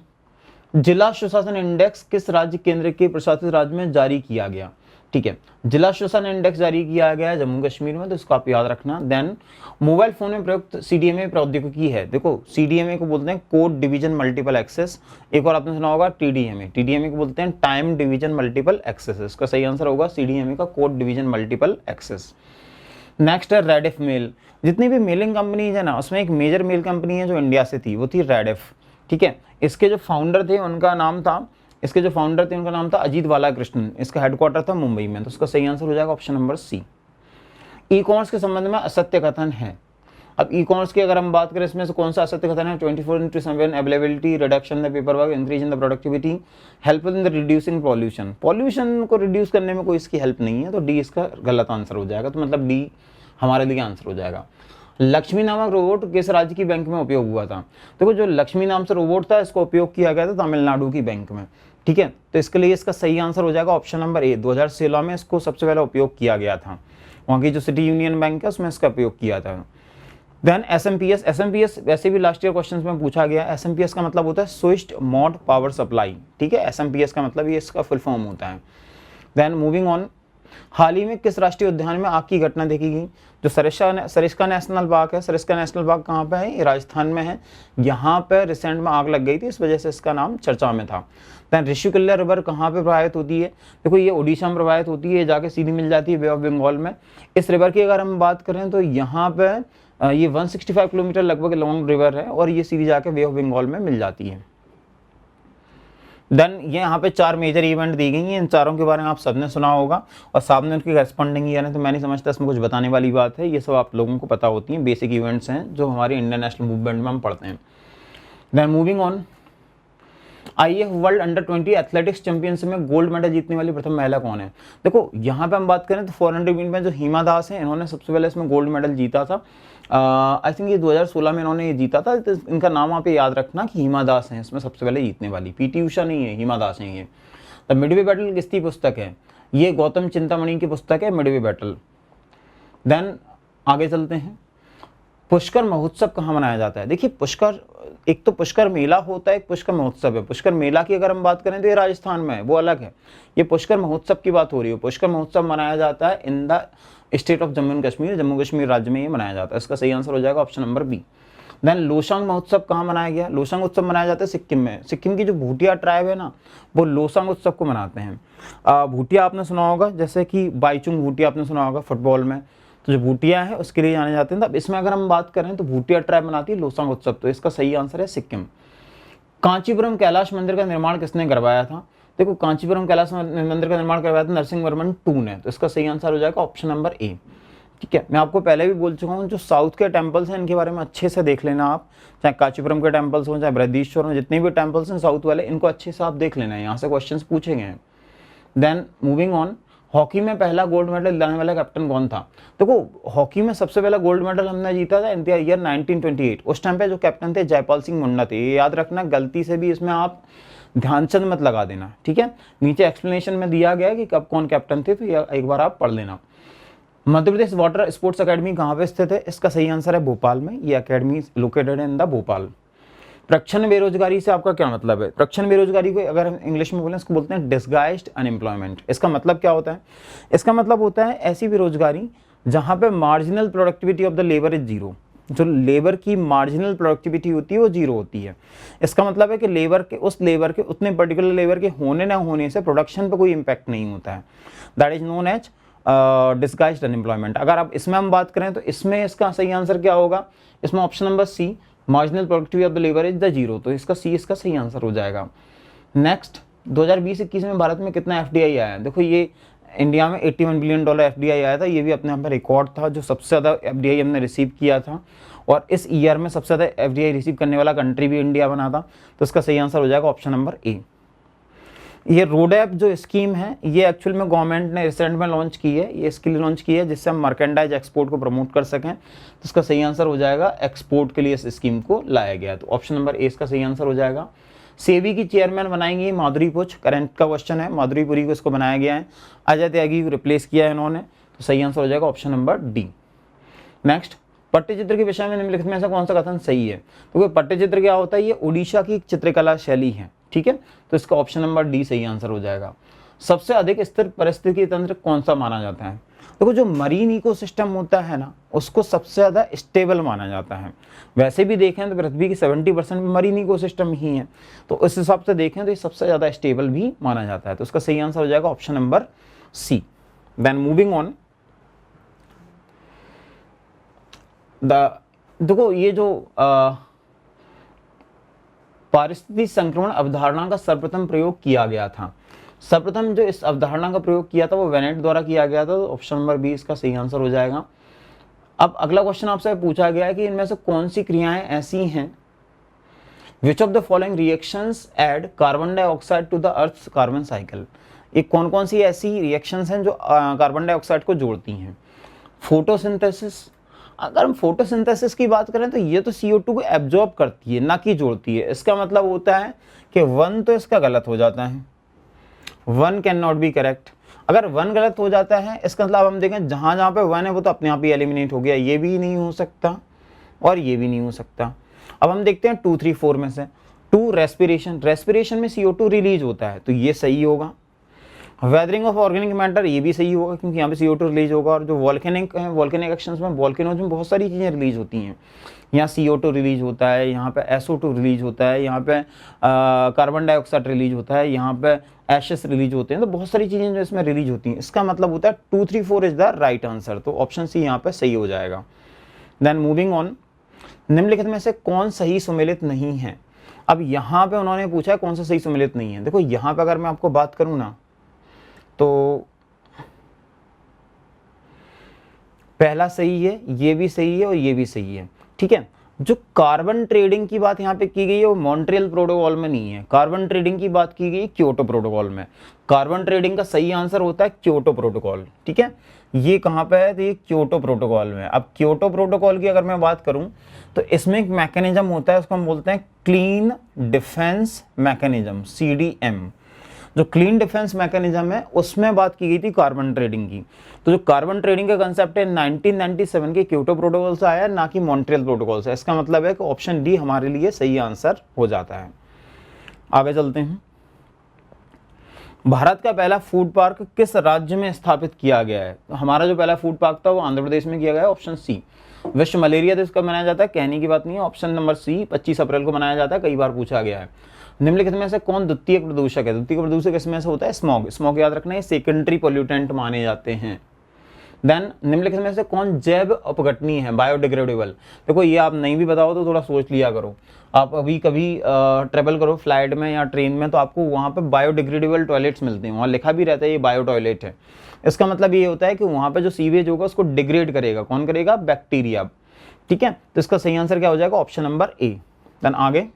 [SPEAKER 1] जिला सुशासन इंडेक्स किस राज्य केंद्र के प्रशासित राज्य में जारी किया गया? ठीक है, जिला सुशासन इंडेक्स जारी किया गया है जम्मू कश्मीर में, तो इसको आप याद रखना। देन मोबाइल फोन में प्रयुक्त सीडीएमए प्रौद्योगिकी है। देखो सीडीएमए को बोलते हैं कोड डिवीजन मल्टीपल एक्सेस। एक और आपने सुना होगा टीडीएमए को बोलते हैं टाइम डिवीजन मल्टीपल एक्सेस। इसका सही आंसर होगा सीडीएमए का code division multiple access. Next है रेडिफ मेल। जितनी भी मेलिंग कंपनीज है ना, उसमें एक मेजर मेल कंपनी है जो इंडिया से थी, वो थी रेडिफ। ठीक है, इसके जो फाउंडर थे उनका नाम था इसके जो फाउंडर थे उनका नाम था अजीत बालाकृष्णन, इसका हेडक्वार्टर था मुंबई में, तो उसका सही आंसर हो जाएगा option number C. E commerce के संबंध में असत्य कथन है। अब ई कॉमर्स की अगर हम बात करें, इसमें से कौन सा असत्य कथन है? 24/7 availability, reduction the paper work, increase in the productivity, help in the reducing pollution. Pollution को रिड्यूस करने में कोई इसकी हेल्प नहीं है, तो डी इसका गलत आंसर हो जाएगा, तो मतलब डी हमारे लिए आंसर हो जाएगा। लक्ष्मी नामक रोबोट किस राज्य की बैंक में उपयोग हुआ था? देखो जो लक्ष्मी नाम से रोबोट था, इसको उपयोग किया गया था तमिलनाडु की बैंक में, ठीक है, तो इसके लिए इसका सही आंसर हो जाएगा ऑप्शन नंबर ए। 2016 में इसको सबसे पहले उपयोग किया गया था, वहाँ की जो सिटी यूनियन बैंक है उसमें इसका उपयोग किया था। देन एसएमपीएस वैसे भी लास्ट ईयर क्वेश्चन में पूछा गया। एसएमपीएस का मतलब होता है स्विच्ड मोड पावर सप्लाई, ठीक है, एसएमपीएस का मतलब ये इसका फुल फॉर्म होता है। देन मूविंग ऑन, हाल ही में किस राष्ट्रीय उद्यान में आग की घटना देखी गई? जो सरिस्का नेशनल पार्क है, सरिस्का नेशनल पार्क कहाँ पे है? ये राजस्थान में है। यहाँ पे रिसेंट में आग लग गई थी, इस वजह से इसका नाम चर्चा में था। देन ऋषिकुल्या रिवर कहाँ पे प्रवाहित होती है? देखो ये उड़ीसा में प्रवाहित होती है, जाके सीधी मिल जाती है बे ऑफ बंगाल में। इस रिवर की अगर हम बात करें तो यहाँ पे ये 165 किलोमीटर लगभग लॉन्ग रिवर है और ये सीधी जाके बे ऑफ बंगाल में मिल जाती है। देन ये यहाँ पे 4 मेजर इवेंट दी गई हैं, इन चारों के बारे में आप सबने सुना होगा और सामने उनकी करेस्पॉन्डिंग ईयर है, तो मैं नहीं समझता इसमें कुछ बताने वाली बात है, ये सब आप लोगों को पता होती हैं, बेसिक इवेंट्स हैं जो हमारे इंडियन नेशनल मूवमेंट में हम पढ़ते हैं। Then moving on, IAF world under 20 athletics championship में गोल्ड मेडल जीतने वाली प्रथम महिला कौन है? देखो यहाँ पे हम बात करें तो 400 मीटर में जो हिमा दास है, इन्होंने सबसे पहले इसमें गोल्ड मेडल जीता था। आई थिंक ये 2016 में इन्होंने ये जीता था, तो इनका नाम आप याद रखना कि हिमा दास है इसमें सबसे पहले जीतने वाली, पीटी उषा नहीं है, हिमा दास है ये। द मिडवे बैटल किसकी पुस्तक है? ये गौतम चिंतामणि की पुस्तक है मिडवे बैटल। देन आगे चलते हैं, पुष्कर महोत्सव कहाँ मनाया जाता है? देखिए पुष्कर, एक तो पुष्कर मेला होता है, एक पुष्कर महोत्सव है। पुष्कर मेला की अगर हम बात करें तो ये राजस्थान में है, वो अलग है। ये पुष्कर महोत्सव की बात हो रही है। पुष्कर महोत्सव मनाया जाता है in the state of Jammu and Kashmir, Jammu Kashmir राज्य में ये मनाया जाता है, इसका सही आंसर हो जाएगा option number B. Then Losang महोत्सव कहाँ मनाया गया? लोसांग उत्सव मनाया जाता है सिक्किम में। सिक्किम की जो भूटिया ट्राइब है ना, वो लोसांग उत्सव को मनाते हैं। भूटिया आपने सुना होगा, जैसे कि बाईचुंग भूटिया आपने सुना होगा फुटबॉल में, तो जो भूटिया है उसके लिए जाने जाते हैं। तब इसमें अगर हम बात करें तो भूटिया ट्राइब मनाती है लोसांग उत्सव, तो इसका सही आंसर है सिक्किम। कांचीपुरम कैलाश मंदिर का निर्माण किसने करवाया था? देखो कांचीपुरम कैलाश मंदिर का निर्माण करवाया था नरसिंह वर्मन टू ने, तो इसका सही आंसर हो जाएगा ऑप्शन नंबर ए। ठीक है, मैं आपको पहले भी बोल चुका हूँ, जो साउथ के टेम्पल्स हैं इनके बारे में अच्छे से देख लेना आप, चाहे कांचीपुरम के टेम्पल्स हो, चाहे बृहदीश्वर हो, जितने भी टेम्पल्स हैं साउथ वाले, इनको अच्छे से आप देख लेना है, यहाँ से क्वेश्चंस पूछे गए हैं। देन मूविंग ऑन, हॉकी में पहला गोल्ड मेडल दिलाने वाला कैप्टन कौन था? देखो हॉकी में सबसे पहला गोल्ड मेडल हमने जीता था इन द ईयर 1928। उस टाइम पे जो कैप्टन थे जयपाल सिंह मुंडा थे, ये याद रखना, गलती से भी इसमें आप ध्यानचंद मत लगा देना, ठीक है। नीचे एक्सप्लेनेशन में दिया गया है कि कब कौन कैप्टन थे, तो ये एक बार आप पढ़ लेना। Madhya Pradesh water sports academy कहाँ पे स्थित है? इसका सही आंसर है भोपाल में, ये अकेडमी लोकेटेड है इन द भोपाल। प्रच्छन्न बेरोजगारी से आपका क्या मतलब है? प्रच्छन्न बेरोजगारी को अगर हम इंग्लिश में बोलें, इसको बोलते हैं डिसगाइज्ड अनएम्प्लॉयमेंट। इसका मतलब क्या होता है? इसका मतलब होता है ऐसी बेरोजगारी जहां पे marginal productivity of the labour is zero, जो लेबर की मार्जिनल प्रोडक्टिविटी होती है वो जीरो होती है। इसका मतलब है कि उस लेबर के उतने पर्टिकुलर लेबर के होने ना होने से प्रोडक्शन पर कोई इंपैक्ट नहीं होता है, that is known as disguised unemployment. अगर आप इसमें हम बात करें तो इसमें इसका सही आंसर क्या होगा? इसमें option number C, marginal productivity of the labour is the zero, तो इसका सी इसका सही आंसर हो जाएगा। नेक्स्ट, 2020-21 में भारत में कितना एफडीआई आया है? देखो ये इंडिया में $81 बिलियन एफडीआई आया था, ये भी अपने आप में रिकॉर्ड था, जो सबसे ज़्यादा एफडीआई हमने रिसीव किया था, और इस ईयर में सबसे ज़्यादा एफडीआई रिसीव करने वाला कंट्री भी इंडिया बना था, तो इसका सही आंसर हो जाएगा ऑप्शन नंबर ए। ये रोड ऐप जो स्कीम है, ये एक्चुअल में गवर्नमेंट ने रिसेंट में लॉन्च की है, ये इसके लिए लॉन्च की है जिससे हम मर्केंडाइज एक्सपोर्ट को प्रमोट कर सकें, तो इसका सही आंसर हो जाएगा एक्सपोर्ट के लिए इस स्कीम को लाया गया, तो ऑप्शन नंबर ए इसका सही आंसर हो जाएगा। सेबी की चेयरमैन बनाएंगे माधुरी पुच, करंट का क्वेश्चन है, माधुरी पुरी को इसको बनाया गया है, अजय त्यागी को रिप्लेस किया है इन्होंने, तो सही आंसर हो जाएगा option number D. Next, Pattachitra के विषय में निम्नलिखित में ऐसा कौन सा कथन सही है? तो पट्टचित्र क्या होता है? ये उड़ीसा की चित्रकला शैली है, ठीक है, तो इसका ऑप्शन नंबर डी सही आंसर हो जाएगा। सबसे अधिक स्थिर परिस्थिति तंत्र कौन सा माना जाता है? देखो जो मरीन इकोसिस्टम होता है ना, उसको सबसे ज्यादा स्टेबल माना जाता है। वैसे भी देखें तो पृथ्वी की 70% मरीन इकोसिस्टम ही है, तो उस हिसाब से देखें तो ये सबसे ज्यादा स्टेबल भी माना जाता है, तो उसका सही आंसर हो जाएगा option number C. Then moving on, देखो ये जो पारिस्थितिक संक्रमण अवधारणा का सर्वप्रथम प्रयोग किया गया था? सर्वप्रथम जो इस अवधारणा का प्रयोग किया था वो वेनेट द्वारा किया गया था, तो ऑप्शन नंबर बी इसका सही आंसर हो जाएगा। अब अगला क्वेश्चन आपसे पूछा गया है कि इनमें से कौन सी क्रियाएं ऐसी हैं, which of the following reactions add carbon dioxide to the earth carbon cycle? ये कौन कौन सी ऐसी रिएक्शंस हैं जो कार्बन डाइऑक्साइड को जोड़ती हैं? फोटोसिंथेसिस, अगर हम फोटोसिंथेसिस की बात करें तो ये तो CO2 को एब्जॉर्ब करती है ना कि जोड़ती है। इसका मतलब होता है कि 1 तो इसका गलत हो जाता है, 1 कैन नॉट बी करेक्ट। अगर 1 गलत हो जाता है इसका मतलब हम देखें जहाँ जहाँ पे 1 है वो तो अपने आप ही एलिमिनेट हो गया, ये भी नहीं हो सकता और ये भी नहीं हो सकता। अब हम देखते हैं 2, 3, 4 में से। 2 रेस्पिरेशन, रेस्पिरेशन में CO2 रिलीज होता है तो ये सही होगा। वेदरिंग ऑफ ऑर्गेनिक मैटर, ये भी सही होगा क्योंकि यहाँ पे CO2 रिलीज होगा। और जो वॉल्केनिक एक्शंस में, वॉल्केनोज में बहुत सारी चीज़ें रिलीज होती हैं, यहाँ CO2 रिलीज होता है, यहाँ पे SO2 रिलीज होता है, यहाँ पे कार्बन डाइऑक्साइड रिलीज होता है, यहाँ पे एशेस रिलीज होते हैं, तो बहुत सारी चीज़ें जो इसमें रिलीज होती हैं। इसका मतलब होता है 2, 3, 4 इज द राइट आंसर, तो ऑप्शन सी यहाँ पे सही हो जाएगा। देन मूविंग ऑन, निम्नलिखित में से कौन सही सुमेलित नहीं है? अब यहाँ पे उन्होंने पूछा है कौन सा सही सुमेलित नहीं है। देखो यहाँ पे अगर मैं आपको बात करूँ ना तो पहला सही है, ये भी सही है और ये भी सही है, ठीक है। जो कार्बन ट्रेडिंग की बात यहाँ पे की गई है वो मॉन्ट्रियल प्रोटोकॉल में नहीं है, कार्बन ट्रेडिंग की बात की गई क्योटो प्रोटोकॉल में। कार्बन ट्रेडिंग का सही आंसर होता है क्योटो प्रोटोकॉल, ठीक है। ये कहाँ पे है? तो ये क्योटो प्रोटोकॉल में। अब क्योटो प्रोटोकॉल की अगर मैं बात करूँ तो इसमें एक मैकेनिज्म होता है, उसको हम बोलते हैं क्लीन डिफेंस मैकेनिज्म, CDM। जो क्लीन डिफेंस मैकेनिज्म है उसमें बात की गई थी कार्बन ट्रेडिंग की। तो जो कार्बन ट्रेडिंग का कंसेप्ट है 1997 के क्योटो प्रोटोकॉल से आया, ना कि मॉन्ट्रियल प्रोटोकॉल से। इसका मतलब है कि ऑप्शन डी हमारे लिए सही आंसर हो जाता है। आगे चलते हैं। भारत का पहला फूड पार्क किस राज्य में स्थापित किया गया है? तो हमारा जो पहला फूड पार्क था वो आंध्र प्रदेश में किया गया है, ऑप्शन सी। विश्व मलेरिया दिवस कब मनाया जाता है? कहने की बात नहीं है, ऑप्शन नंबर सी 25 अप्रैल को मनाया जाता है, कई बार पूछा गया है। निम्नलिखित में से कौन द्वितीय प्रदूषक है? द्वितीय प्रदूषक इसमें से होता है स्मॉग, स्मॉग याद रखना है, सेकेंडरी पोल्यूटेंट माने जाते हैं। देन निम्नलिखित में से कौन जैव अपघटनीय है, बायोडिग्रेडेबल? देखो ये आप नहीं भी बताओ तो थोड़ा सोच लिया करो। आप अभी कभी ट्रेवल करो फ्लाइट में या ट्रेन में तो आपको वहाँ पे बायोडिग्रेडेबल टॉयलेट्स मिलते हैं, वहाँ लिखा भी रहता है ये बायो टॉयलेट है। इसका मतलब ये होता है कि वहाँ पे जो सीवेज होगा उसको डिग्रेड करेगा, कौन करेगा? बैक्टीरिया, ठीक है। तो इसका सही आंसर क्या हो जाएगा? Option number A. देन आगे,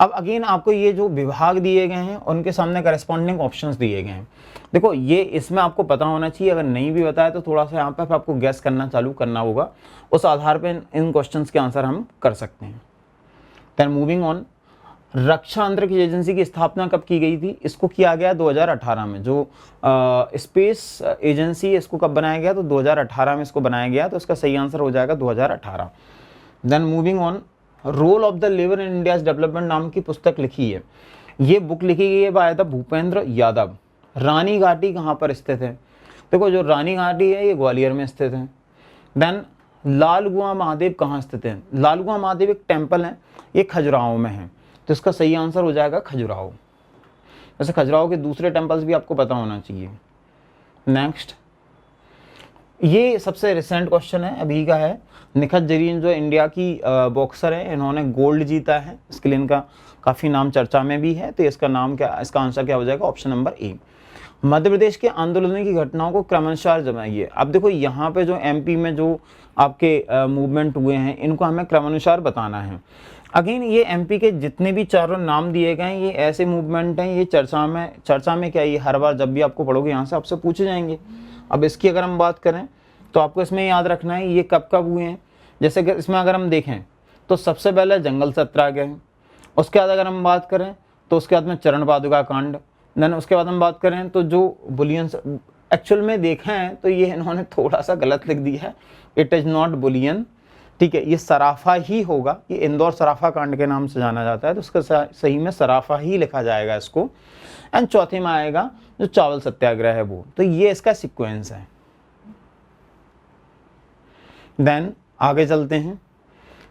[SPEAKER 1] अब अगेन आपको ये जो विभाग दिए गए हैं उनके सामने करस्पॉन्डिंग ऑप्शंस दिए गए हैं। देखो ये इसमें आपको पता होना चाहिए, अगर नहीं भी बताया तो थोड़ा सा यहाँ पर आपको गैस करना चालू करना होगा, उस आधार पर इन क्वेश्चंस के आंसर हम कर सकते हैं। देन मूविंग ऑन, रक्षा अंतरिक्ष एजेंसी की स्थापना कब की गई थी? इसको किया गया 2018 में। जो स्पेस एजेंसी इसको कब बनाया गया? तो 2018 में इसको बनाया गया, तो इसका सही आंसर हो जाएगा 2018। Then moving on, role of the labour in India's development नाम की पुस्तक लिखी है, ये बुक लिखी गई है बाय द भूपेंद्र यादव। रानी घाटी कहाँ पर स्थित है? देखो जो रानी घाटी है ये ग्वालियर में स्थित है। देन लाल कुआं महादेव कहाँ स्थित है? लाल कुआं महादेव एक टेम्पल है, ये खजुराहो में है, तो इसका सही आंसर हो जाएगा खजुराहो। वैसे खजुराहो के दूसरे टेम्पल्स भी आपको पता होना चाहिए। नेक्स्ट, ये सबसे रिसेंट क्वेश्चन है, अभी का है। निखत जरीन जो इंडिया की बॉक्सर है, इन्होंने गोल्ड जीता है, इसके लिए इनका काफ़ी नाम चर्चा में भी है, तो इसका नाम क्या, इसका आंसर क्या हो जाएगा? ऑप्शन नंबर ए। मध्य प्रदेश के आंदोलन की घटनाओं को क्रमानुसार जमाइए। अब देखो यहाँ पे जो MP में जो आपके मूवमेंट हुए हैं इनको हमें क्रमानुसार बताना है। अगेन ये MP के जितने भी चारों नाम दिए गए हैं ये ऐसे मूवमेंट हैं, ये चर्चा में क्या, ये हर बार जब भी आपको पढ़ोगे यहाँ से आपसे पूछे जाएंगे। अब इसकी अगर हम बात करें तो आपको इसमें याद रखना है ये कब कब हुए हैं। जैसे कि इसमें अगर हम देखें तो सबसे पहले जंगल सत्याग्रह है, उसके बाद अगर हम बात करें तो उसके बाद में चरण पादुका कांड, देन उसके बाद हम बात करें तो जो बुलियन, एक्चुअल में देखा है तो ये इन्होंने थोड़ा सा गलत लिख दिया है, इट इज़ नॉट बुलियन, ठीक है, ये सराफा ही होगा, ये इंदौर सराफा कांड के नाम से जाना जाता है, तो उसका सही में सराफा ही लिखा जाएगा इसको। एंड चौथे में आएगा जो चावल सत्याग्रह है वो, तो ये इसका सीक्वेंस है। देन आगे चलते हैं,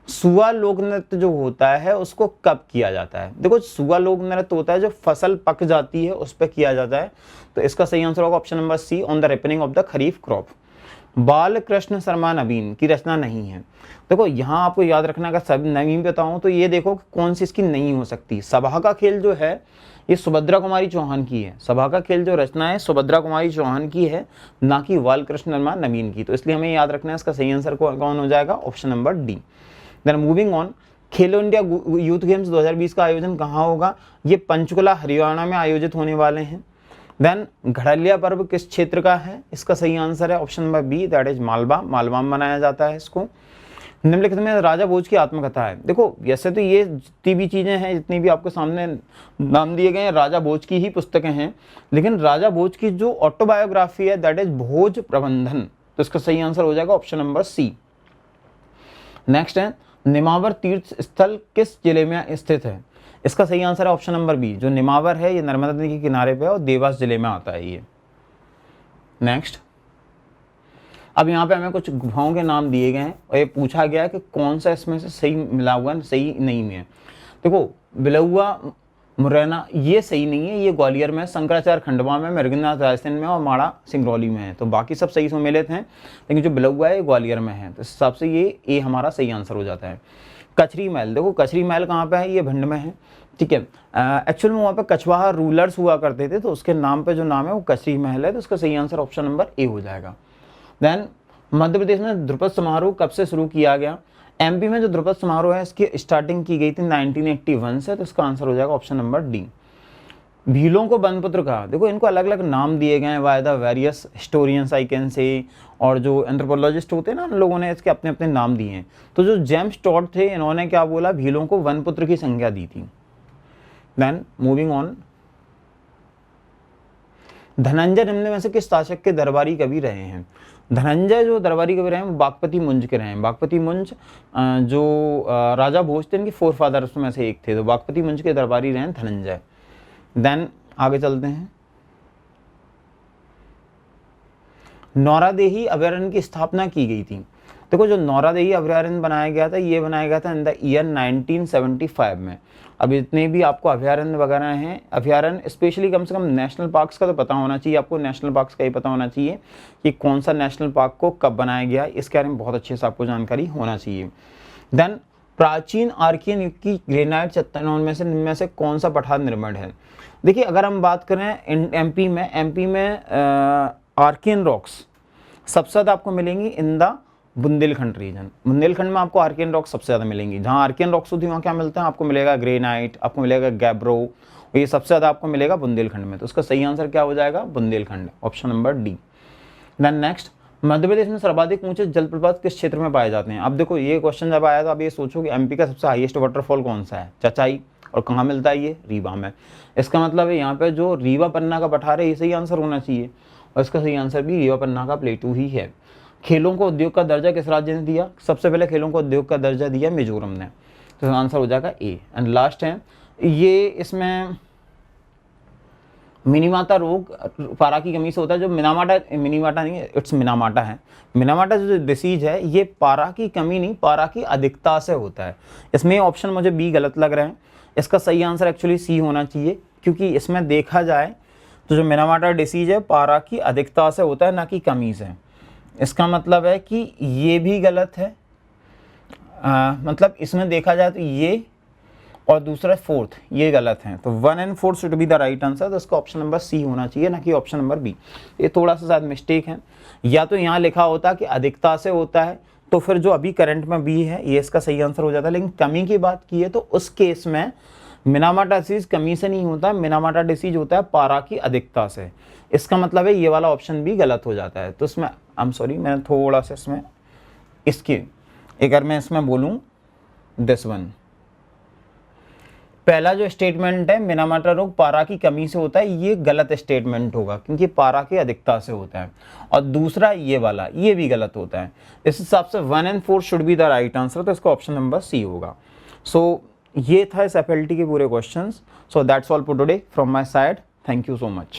[SPEAKER 1] सुआ लोक नृत्य जो होता है उसको कब किया जाता है? देखो सुआ लोक नृत्य होता है जो फसल पक जाती है उस पर किया जाता है, तो इसका सही आंसर होगा option number C, on the ripening of the kharif crop. Balkrishna Sharma Naveen की रचना नहीं है। देखो यहाँ आपको याद रखना, अगर सब नहीं बताऊं तो ये देखो कि कौन सी इसकी नहीं हो सकती। सभा का खेल जो है ये सुभद्रा कुमारी चौहान की है। सभा का खेल जो रचना है सुभद्रा कुमारी चौहान की है, ना कि बालकृष्ण शर्मा नवीन की। तो इसलिए हमें याद रखना है इसका सही आंसर कौन हो जाएगा, option number D. Then moving on, Khelo India youth games 2020 का आयोजन कहाँ होगा? ये पंचकुला हरियाणा में आयोजित होने वाले हैं। देन घड़ियाल पर्व किस क्षेत्र का है? इसका सही आंसर है option number B, that is Malwa. Malwa में मनाया जाता है इसको। निम्नलिखित में राजा भोज की आत्मकथा है। देखो वैसे तो ये जितनी भी चीजें हैं, जितनी भी आपके सामने नाम दिए गए हैं, राजा भोज की ही पुस्तकें हैं, लेकिन राजा भोज की जो ऑटोबायोग्राफी है दैट इज भोज प्रबंधन। तो इसका सही आंसर हो जाएगा ऑप्शन नंबर सी। नेक्स्ट है निमावर तीर्थ स्थल किस जिले में स्थित है? इसका सही आंसर है ऑप्शन नंबर बी। जो निमावर है ये नर्मदा नदी के किनारे पे है और देवास जिले में आता है ये। नेक्स्ट, अब यहाँ पे हमें कुछ गुफाओं के नाम दिए गए हैं और ये पूछा गया है कि कौन सा इसमें से सही मिला हुआ है, सही नहीं में है। देखो बिलौआ मुरैना ये सही नहीं है, ये ग्वालियर में, शंकराचार्य खंडवा में, मृगनाथ राजस्थान में और माड़ा सिंगरौली में है। तो बाकी सब सही सम्मिलित हैं, लेकिन जो बिलौआ है ग्वालियर में है। तो इस हिसाब से ये ए हमारा सही आंसर हो जाता है। कचरी महल, देखो कचरी महल कहाँ पे है? ये भिंड में है, ठीक है। एक्चुअल में वहाँ पे कछवाहा रूलर्स हुआ करते थे, तो उसके नाम पे जो नाम है वो कचरी महल है। तो उसका सही आंसर ऑप्शन नंबर ए हो जाएगा। देन मध्य प्रदेश में ध्रुपद समारोह कब से शुरू किया गया? एमपी में जो ध्रुपद समारोह है इसकी स्टार्टिंग की गई थी 1981 से। तो इसका आंसर हो जाएगा ऑप्शन नंबर डी। भीलों को बनपुत्र कहा, देखो इनको अलग अलग नाम दिए गए हैं by the various historians I can say, और जो एंथ्रोपोलॉजिस्ट होते हैं ना, उन लोगों ने इसके अपने अपने नाम दिए हैं। तो जो जेम्स टॉड थे इन्होंने क्या बोला? भीलों को वनपुत्र की संज्ञा दी थी। देन मूविंग ऑन, धनंजय निम्न में से किस शासक के दरबारी कवि रहे हैं? धनंजय जो दरबारी कवि रहे हैं वो बागपति मुंज के रहे हैं। बागपति मुंज जो राजा भोज थे इनके फोर फादर्स में से एक थे, तो बागपति मुंज के दरबारी रहे हैं धनंजय। देन आगे चलते हैं, नौरादेही अभयारण्य की स्थापना की गई थी। देखो जो नौरादेही अभयारण्य बनाया गया था ये बनाया गया था इन द ईयर 1975 में। अब इतने भी आपको अभयारण्य वगैरह हैं, अभयारण्य स्पेशली कम से कम नेशनल पार्क्स का तो पता होना चाहिए आपको। नेशनल पार्क्स का ही पता होना चाहिए कि कौन सा नेशनल पार्क को कब बनाया गया, इसके बारे में बहुत अच्छे से आपको जानकारी होना चाहिए। देन प्राचीन आर्कियन युग की ग्रेनाइट चट्टानों में से कौन सा पठार निर्माण है? देखिए अगर हम बात करें एमपी में आर्कियन रॉक्स सबसे ज़्यादा आपको मिलेंगी in the Bundelkhand region. Bundelkhand में आपको आर्कियन रॉक्स सबसे ज़्यादा मिलेंगी। जहाँ आर्कियन रॉक्स होती है वहाँ क्या मिलता है? आपको मिलेगा ग्रेनाइट, आपको मिलेगा गैब्रो, ये सबसे ज़्यादा आपको मिलेगा बुंदेलखंड में। तो उसका सही आंसर क्या हो जाएगा? Bundelkhand, option number D. Then next, Madhya Pradesh में सर्वाधिक ऊंचे जलप्रपात किस क्षेत्र में पाए जाते हैं? अब देखो ये क्वेश्चन जब आया तो आप ये सोचो कि एमपी का सबसे हाईएस्ट वाटरफॉल कौन सा है? चचाई। और कहाँ मिलता है? ये रीवा में। इसका मतलब है यहाँ पे जो रीवा पन्ना का पठार है ये सही आंसर होना चाहिए, और इसका सही आंसर भी रीवा पन्ना का प्लेटू ही है। खेलों को उद्योग का दर्जा किस राज्य ने दिया? सबसे पहले खेलों को उद्योग का दर्जा दिया मिजोरम ने। तो आंसर हो जाएगा ए। एंड लास्ट है ये, इसमें मिनीमाटा रोग पारा की कमी से होता है। जो मिनीमाटा नहीं है, इट्स मिनामाटा है। मिनामाटा जो डिसीज है ये पारा की कमी नहीं, पारा की अधिकता से होता है। इसमें ऑप्शन मुझे बी गलत लग रहा है। इसका सही आंसर एक्चुअली सी होना चाहिए, क्योंकि इसमें देखा जाए तो जो मिनामाटा डिसीज है पारा की अधिकता से होता है, ना कि कमी से। इसका मतलब है कि ये भी गलत है, मतलब इसमें देखा जाए तो ये और दूसरा फोर्थ ये गलत है। तो 1 and 4 should be the right answer. तो इसका ऑप्शन नंबर सी होना चाहिए, ना कि ऑप्शन नंबर बी। ये थोड़ा सा शायद मिस्टेक है, या तो यहाँ लिखा होता कि अधिकता से होता है, तो फिर जो अभी करंट में बी है ये इसका सही आंसर हो जाता है। लेकिन कमी की बात की है तो उस केस में मिनामाटा डिसीज कमी से नहीं होता है, मिनामाटा डिसीज होता है पारा की अधिकता से। इसका मतलब है ये वाला ऑप्शन भी गलत हो जाता है। तो इसमें आई एम सॉरी, मैंने थोड़ा सा इसमें इसकी अगर मैं इसमें बोलूँ दिस वन, पहला जो स्टेटमेंट है मिनामाटा रोग पारा की कमी से होता है, ये गलत स्टेटमेंट होगा क्योंकि पारा की अधिकता से होता है। और दूसरा ये वाला ये भी गलत होता है। इस हिसाब से 1 and 4 should be the right answer. तो इसका ऑप्शन नंबर सी होगा। सो ये था इस एफएलटी के पूरे questions. So that's all for today from my side. Thank you so much.